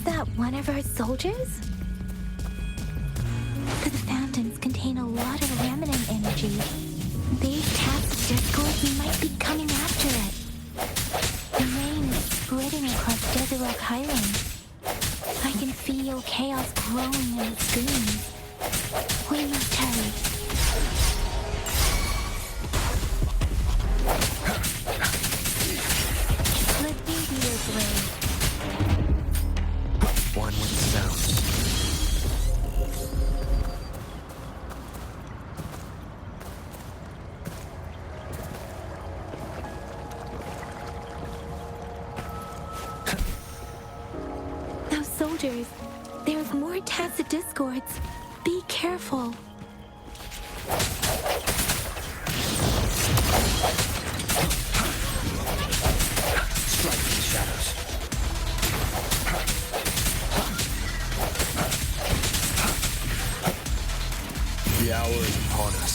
Is that one of our soldiers? The fountains contain a lot of remnant energy. These task discords might be coming after it. The rain is spreading across Desert Rock Highlands. I can feel chaos growing in the screens. We must hurry. Let me be your blade. One with sound. Those soldiers, there's more tacit discords. Be careful. Strike in the shadows. The hour is upon us.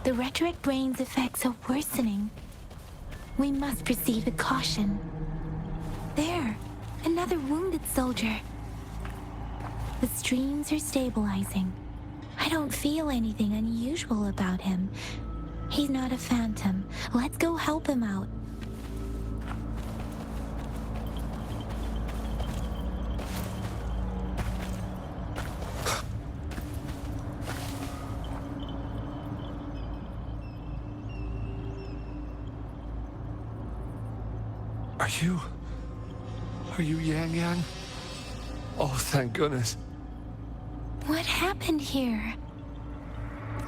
The rhetoric brain's effects are worsening. We must proceed with caution. There, another wounded soldier. The streams are stabilizing. I don't feel anything unusual about him. He's not a phantom. Let's go help him out. Are you Yang Yang? Oh, thank goodness. What happened here?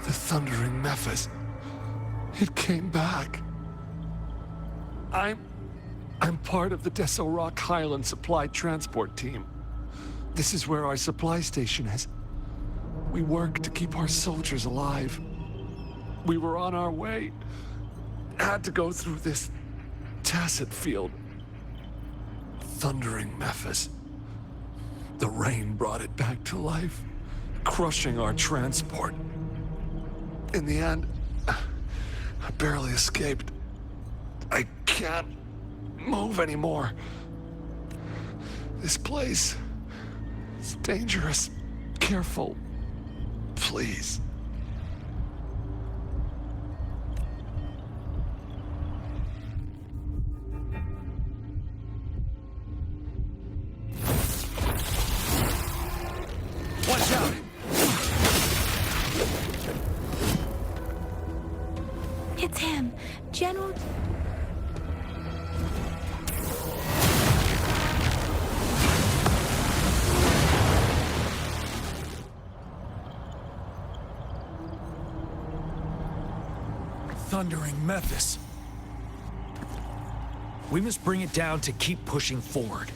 The thundering Memphis. It came back. I'm part of the Desert Rock Highland Supply Transport Team. This is where our supply station is. We work to keep our soldiers alive. We were on our way. Had to go through this tacit field. Thundering Memphis. The rain brought it back to life, crushing our transport. In the end, I barely escaped. I can't move anymore. This place is dangerous. Careful, please. Watch out! It's him, General... Thundering Memphis. We must bring it down to keep pushing forward.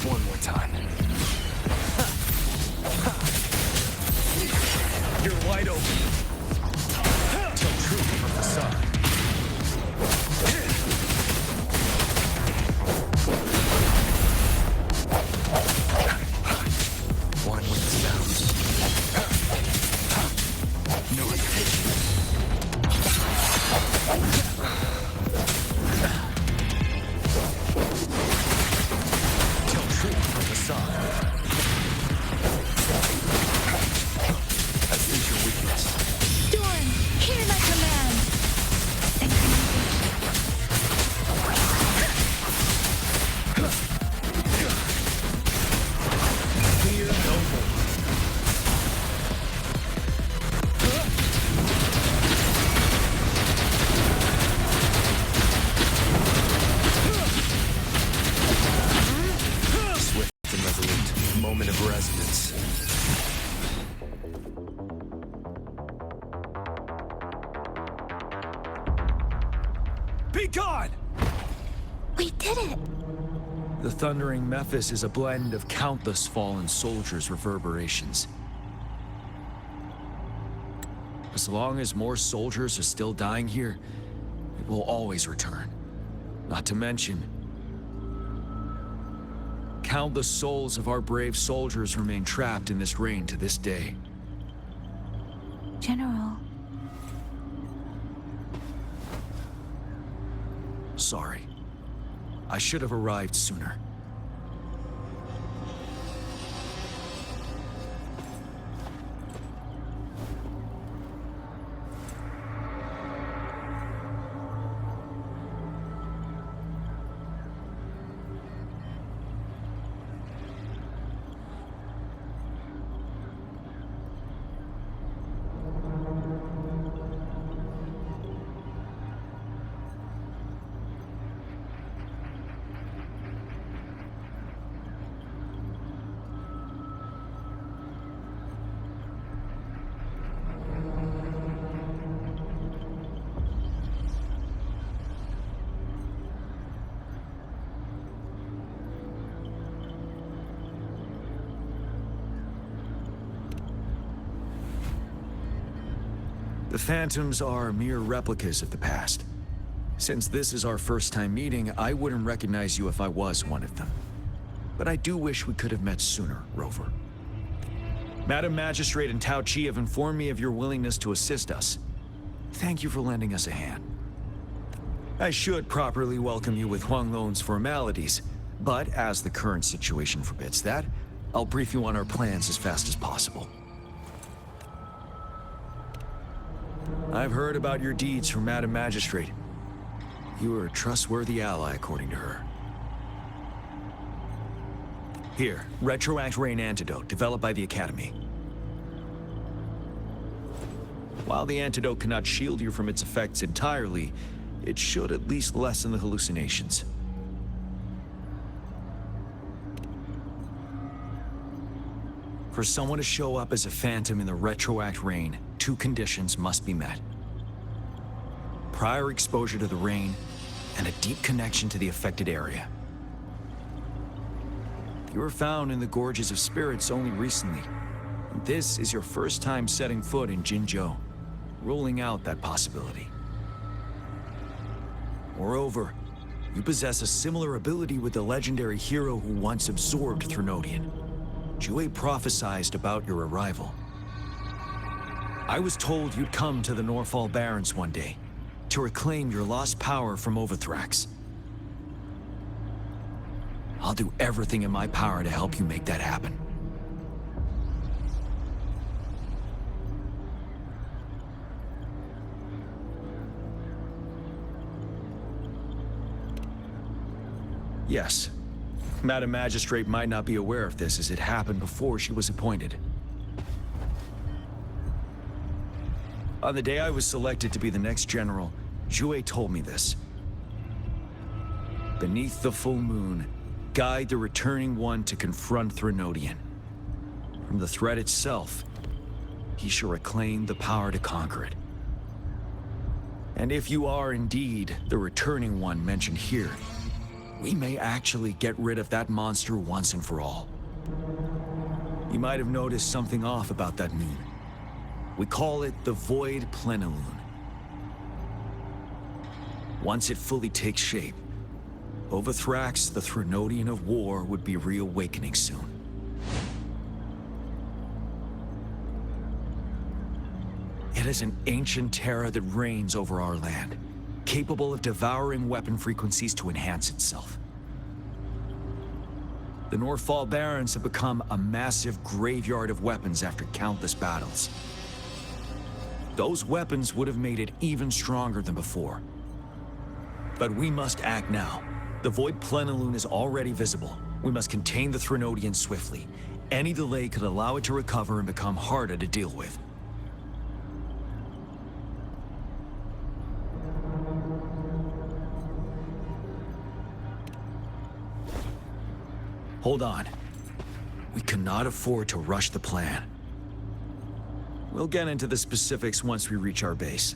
One more time. You're wide open. Tell truth from the sun. One with sound. No hesitation. Tell truth from the sun. I see your weakness. Storm, hear my command! Fear no more. Swift and resolute. Moment of resonance. Be gone! We did it! The Thundering Memphis is a blend of countless fallen soldiers' reverberations. As long as more soldiers are still dying here, it will always return. Not to mention, countless souls of our brave soldiers remain trapped in this rain to this day. General, Sorry. I should have arrived sooner. The Phantoms are mere replicas of the past. Since this is our first time meeting, I wouldn't recognize you if I was one of them. But I do wish we could have met sooner, Rover. Madam Magistrate and Tao Chi have informed me of your willingness to assist us. Thank you for lending us a hand. I should properly welcome you with Huang Lon's formalities, but as the current situation forbids that, I'll brief you on our plans as fast as possible. I've heard about your deeds from Madam Magistrate. You are a trustworthy ally, according to her. Here, Retroact Rain Antidote, developed by the Academy. While the antidote cannot shield you from its effects entirely, it should at least lessen the hallucinations. For someone to show up as a phantom in the Retroact Rain, 2 conditions must be met. Prior exposure to the rain, and a deep connection to the affected area. You were found in the Gorges of Spirits only recently. And this is your first time setting foot in Jinzhou, ruling out that possibility. Moreover, you possess a similar ability with the legendary hero who once absorbed Threnodian. Jue prophesized about your arrival. I was told you'd come to the Norfall Barrens one day, to reclaim your lost power from Overthrax. I'll do everything in my power to help you make that happen. Yes. Madam Magistrate might not be aware of this as it happened before she was appointed. On the day I was selected to be the next general, Jue told me this. Beneath the full moon, guide the returning one to confront Threnodian. From the threat itself, he shall reclaim the power to conquer it. And if you are indeed the returning one mentioned here, we may actually get rid of that monster once and for all. You might have noticed something off about that moon. We call it the Void Plenilune. Once it fully takes shape, Overthrax, the Threnodian of War, would be reawakening soon. It is an ancient terror that reigns over our land, capable of devouring weapon frequencies to enhance itself. The Norfall Barrens have become a massive graveyard of weapons after countless battles. Those weapons would have made it even stronger than before. But we must act now. The Void Plenilune is already visible. We must contain the Threnodian swiftly. Any delay could allow it to recover and become harder to deal with. Hold on. We cannot afford to rush the plan. We'll get into the specifics once we reach our base.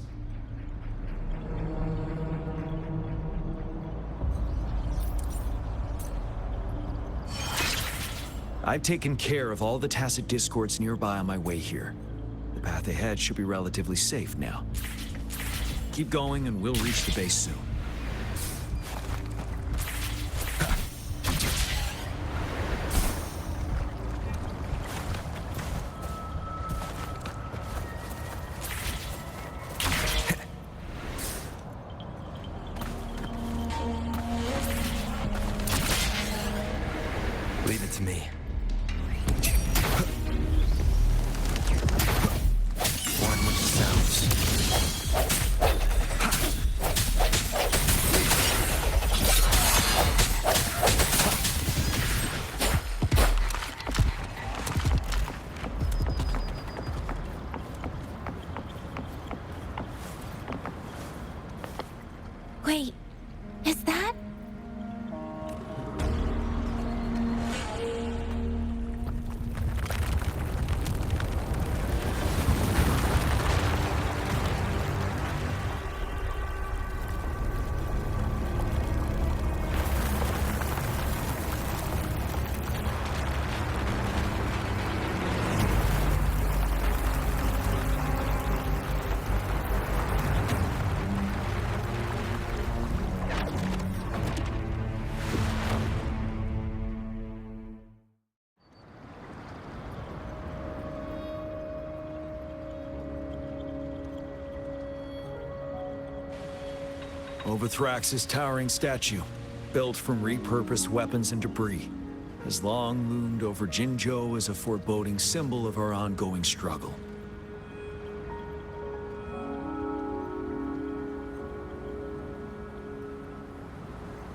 I've taken care of all the tacit discords nearby on my way here. The path ahead should be relatively safe now. Keep going and we'll reach the base soon. Leave it to me. One with the sounds. Wait, is that? Overthrax's towering statue, built from repurposed weapons and debris, has long loomed over Jinzhou as a foreboding symbol of our ongoing struggle.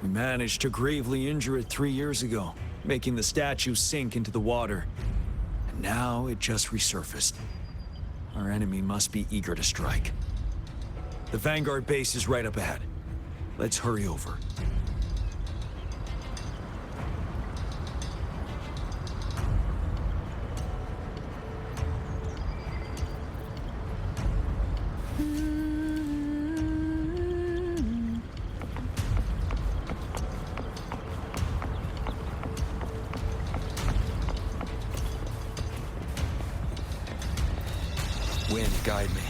We managed to gravely injure it 3 years ago, making the statue sink into the water. And now it just resurfaced. Our enemy must be eager to strike. The Vanguard base is right up ahead. Let's hurry over. Wind, guide me.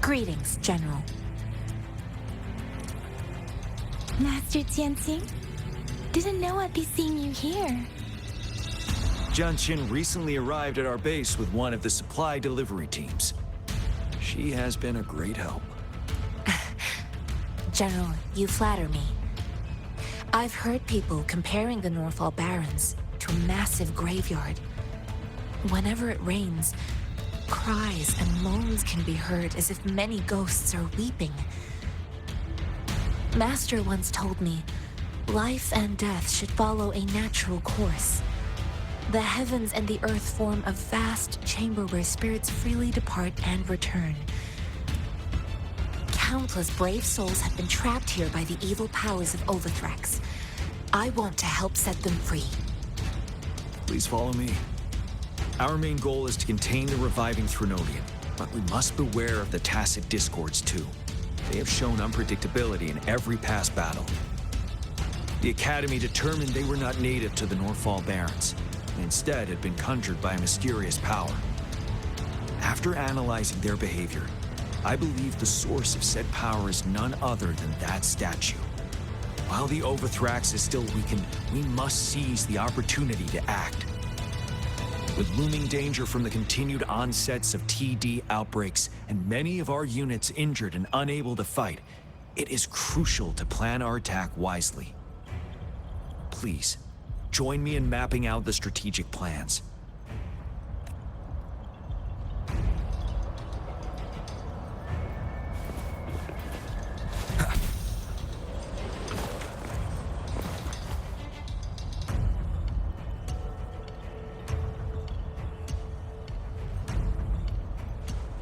Greetings, General. Master Tianqing? Didn't know I'd be seeing you here. Jianqin recently arrived at our base with one of the supply delivery teams. She has been a great help. General, you flatter me. I've heard people comparing the Northfall Barrens to a massive graveyard. Whenever it rains, cries and moans can be heard as if many ghosts are weeping. Master once told me, life and death should follow a natural course. The heavens and the earth form a vast chamber where spirits freely depart and return. Countless brave souls have been trapped here by the evil powers of Overthrax. I want to help set them free. Please follow me. Our main goal is to contain the reviving Threnodian, but we must beware of the tacit discords too. They have shown unpredictability in every past battle. The Academy determined they were not native to the Northfall Barrens, and instead had been conjured by a mysterious power. After analyzing their behavior, I believe the source of said power is none other than that statue. While the Overthrax is still weakened, we must seize the opportunity to act. With looming danger from the continued onsets of TD outbreaks and many of our units injured and unable to fight, it is crucial to plan our attack wisely. Please, join me in mapping out the strategic plans.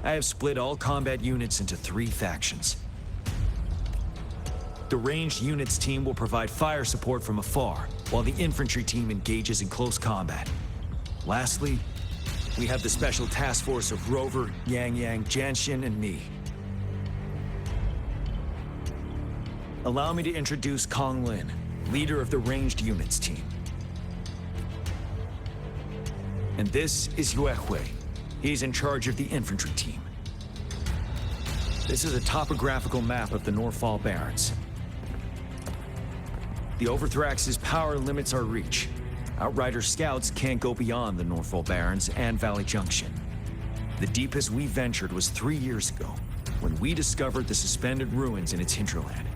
I have split all combat units into 3 factions. The ranged units team will provide fire support from afar, while the infantry team engages in close combat. Lastly, we have the special task force of Rover, Yang Yang, Janshin, and me. Allow me to introduce Kong Lin, leader of the ranged units team. And this is Yue Hui. He's in charge of the infantry team. This is a topographical map of the Norfall Barrens. The Overthrax's power limits our reach. Outrider scouts can't go beyond the Norfall Barrens and Valley Junction. The deepest we ventured was 3 years ago, when we discovered the suspended ruins in its hinterland.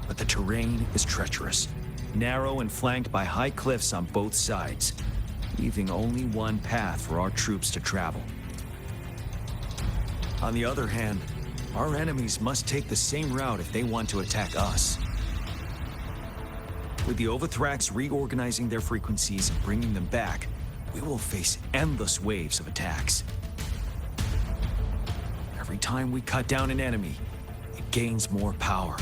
But the terrain is treacherous, narrow and flanked by high cliffs on both sides, leaving only one path for our troops to travel. On the other hand, our enemies must take the same route if they want to attack us. With the Overthrax reorganizing their frequencies and bringing them back, we will face endless waves of attacks. Every time we cut down an enemy, it gains more power.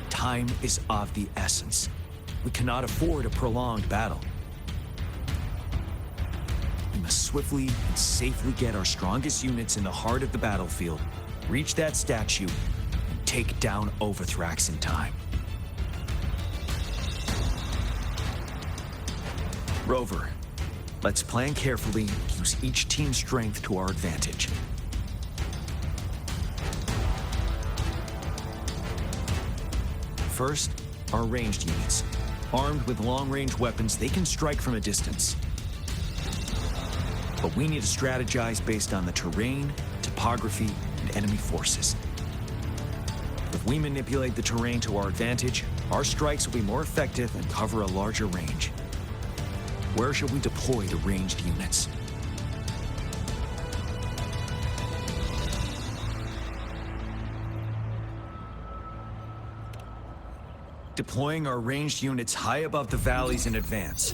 Time is of the essence. We cannot afford a prolonged battle. We must swiftly and safely get our strongest units in the heart of the battlefield, reach that statue, and take down Overthrax in time. Rover, let's plan carefully and use each team's strength to our advantage. First, our ranged units. Armed with long-range weapons, they can strike from a distance. But we need to strategize based on the terrain, topography, and enemy forces. If we manipulate the terrain to our advantage, our strikes will be more effective and cover a larger range. Where should we deploy the ranged units? Deploying our ranged units high above the valleys in advance.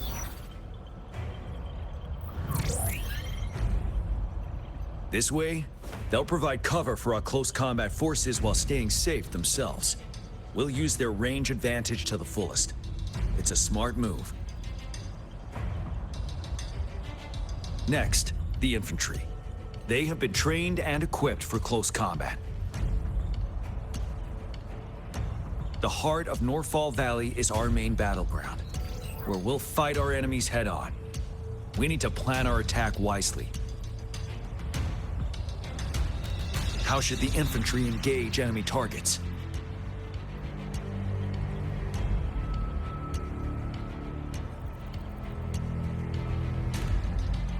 This way, they'll provide cover for our close combat forces while staying safe themselves. We'll use their range advantage to the fullest. It's a smart move. Next, the infantry. They have been trained and equipped for close combat. The heart of Norfall Valley is our main battleground, where we'll fight our enemies head-on. We need to plan our attack wisely. How should the infantry engage enemy targets?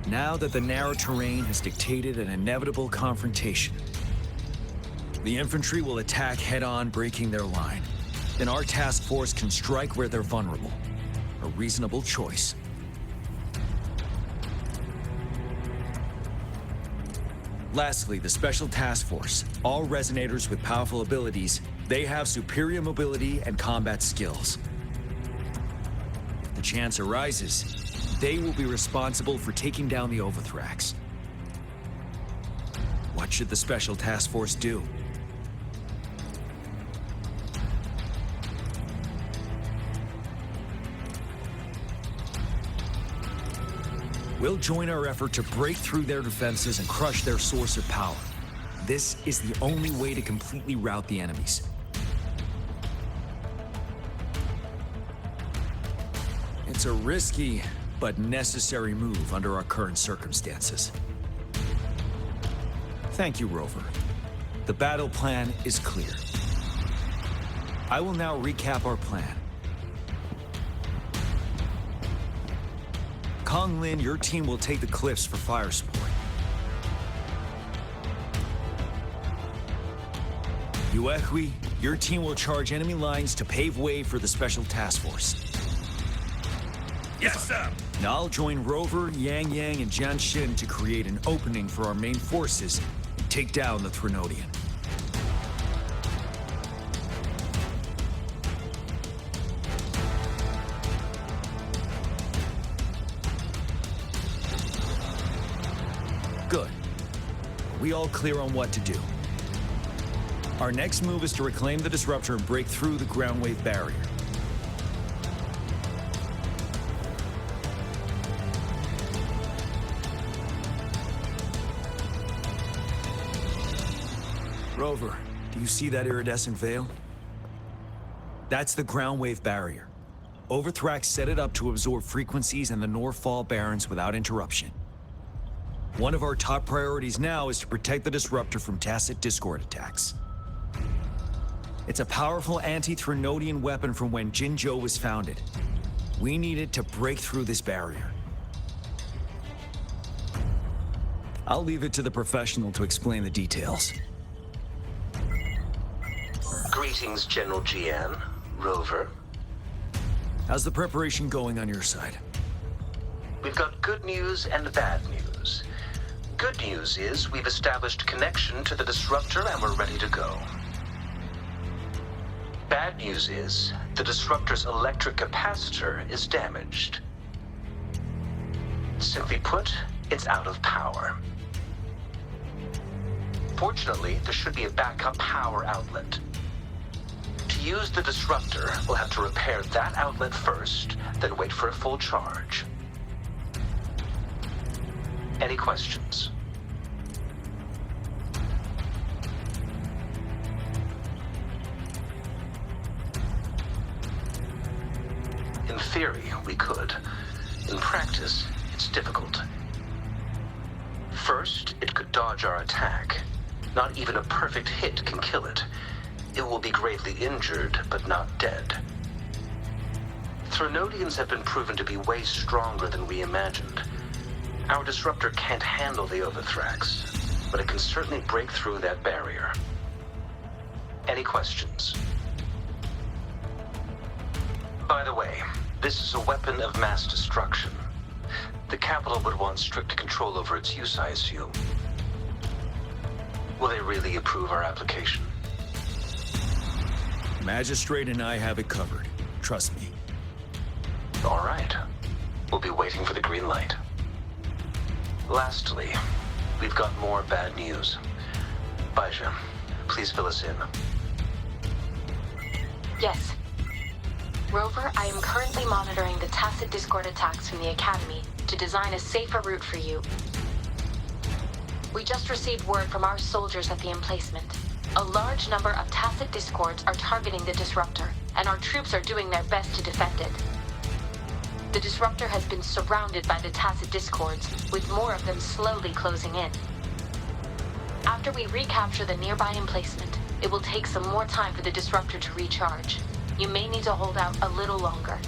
Now that the narrow terrain has dictated an inevitable confrontation, the infantry will attack head-on, breaking their line. Then our task force can strike where they're vulnerable. A reasonable choice. Lastly, the Special Task Force. All resonators with powerful abilities, they have superior mobility and combat skills. If the chance arises, they will be responsible for taking down the Overthrax. What should the Special Task Force do? We'll join our effort to break through their defenses and crush their source of power. This is the only way to completely rout the enemies. It's a risky but necessary move under our current circumstances. Thank you, Rover. The battle plan is clear. I will now recap our plan. Kong Lin, your team will take the cliffs for fire support. Yue Hui, your team will charge enemy lines to pave way for the Special Task Force. Yes, sir. Now I'll join Rover, Yang Yang, and Janshin to create an opening for our main forces and take down the Threnodian. we all clear on what to do? Our next move is to reclaim the disruptor and break through the ground wave barrier. Rover, do you see that iridescent veil? That's the ground wave barrier. Overthrax set it up to absorb frequencies in the Northfall Barrens without interruption. One of our top priorities now is to protect the disruptor from tacit discord attacks. It's a powerful anti-Threnodian weapon from when Jinzhou was founded. We need it to break through this barrier. I'll leave it to the professional to explain the details. Greetings, General Jian. Rover. How's the preparation going on your side? We've got good news and bad news. Good news is we've established connection to the disruptor and we're ready to go. Bad news is the disruptor's electric capacitor is damaged. Simply put, it's out of power. Fortunately, there should be a backup power outlet. To use the disruptor, we'll have to repair that outlet first, then wait for a full charge. Any questions? In theory, we could. In practice, it's difficult. First, it could dodge our attack. Not even a perfect hit can kill it. It will be gravely injured, but not dead. Threnodians have been proven to be way stronger than we imagined. Our disruptor can't handle the Overthrax, but it can certainly break through that barrier. Any questions? By the way, this is a weapon of mass destruction. The capital would want strict control over its use, I assume. Will they really approve our application? Magistrate and I have it covered. Trust me. All right. We'll be waiting for the green light. Lastly, we've got more bad news. Baizha, please fill us in. Yes. Rover, I am currently monitoring the tacit discord attacks from the Academy to design a safer route for you. We just received word from our soldiers at the emplacement. A large number of tacit discords are targeting the disruptor, and our troops are doing their best to defend it. The disruptor has been surrounded by the tacit discords, with more of them slowly closing in. After we recapture the nearby emplacement, it will take some more time for the disruptor to recharge. You may need to hold out a little longer.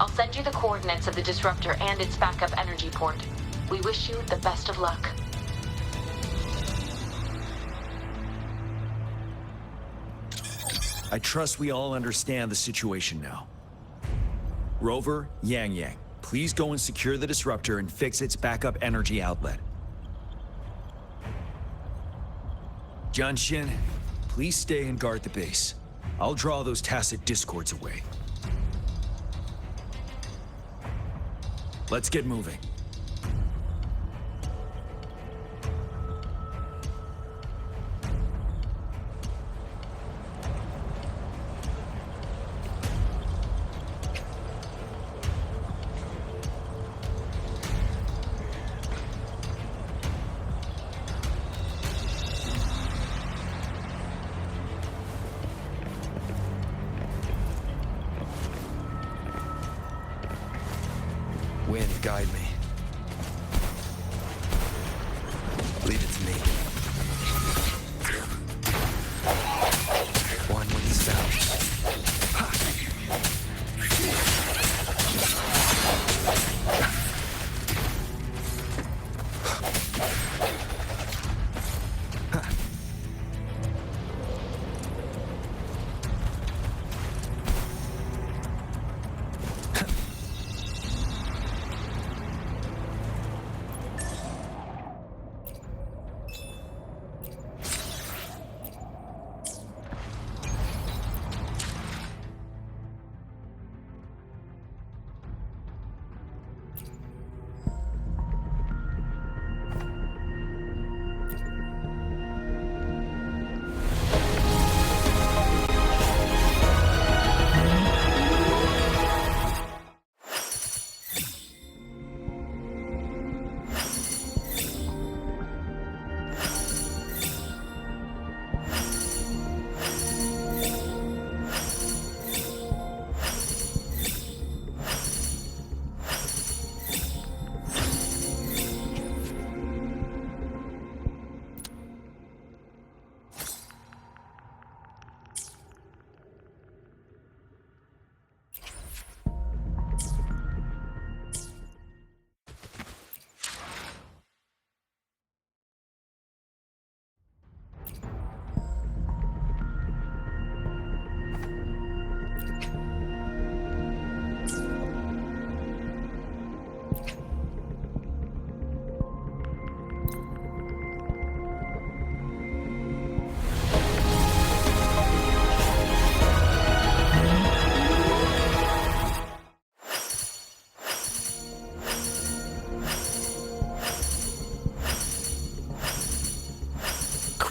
I'll send you the coordinates of the disruptor and its backup energy port. We wish you the best of luck. I trust we all understand the situation now. Rover, Yang, please go and secure the disruptor and fix its backup energy outlet. Jianxin, please stay and guard the base. I'll draw those tacit discords away. Let's get moving. Wind, guide me. Lead it to me. One with the sound.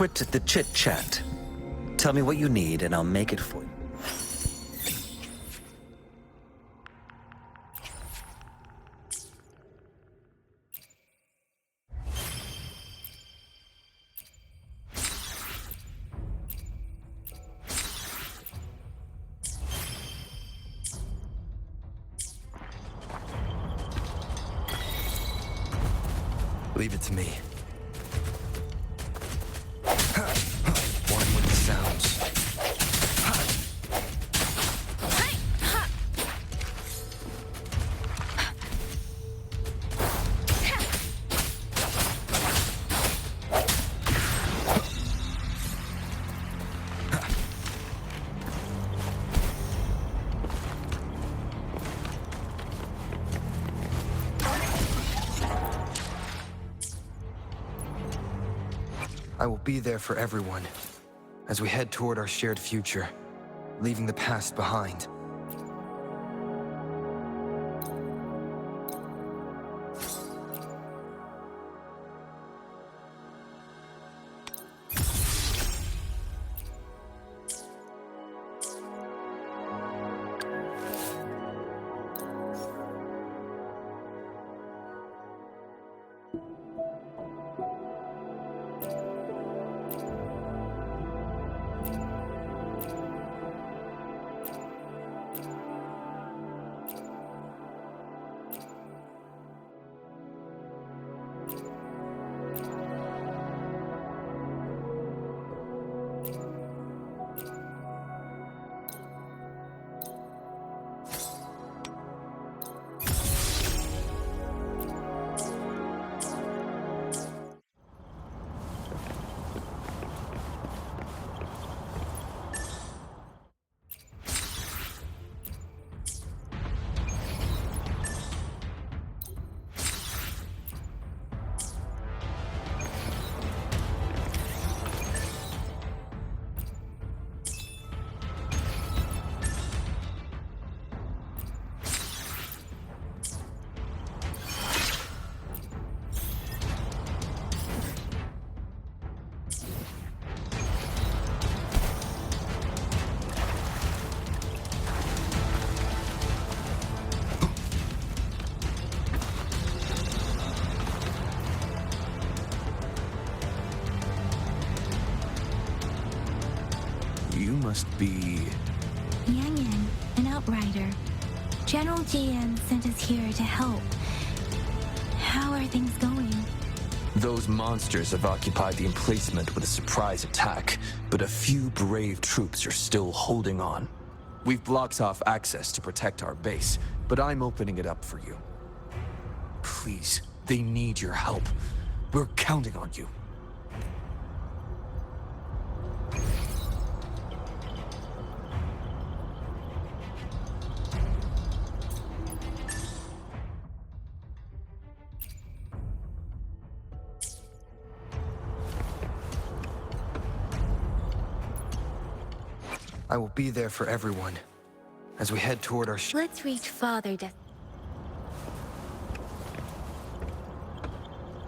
quit the chit-chat. Tell me what you need, and I'll make it for you. Leave it to me. One with the sounds. I will be there for everyone as we head toward our shared future, leaving the past behind. You must be... Yang Yan, an outrider. General GM sent us here to help. How are things going? Those monsters have occupied the emplacement with a surprise attack, but a few brave troops are still holding on. We've blocked off access to protect our base, but I'm opening it up for you. Please, they need your help. We're counting on you. I will be there for everyone as we head toward our Let's reach farther,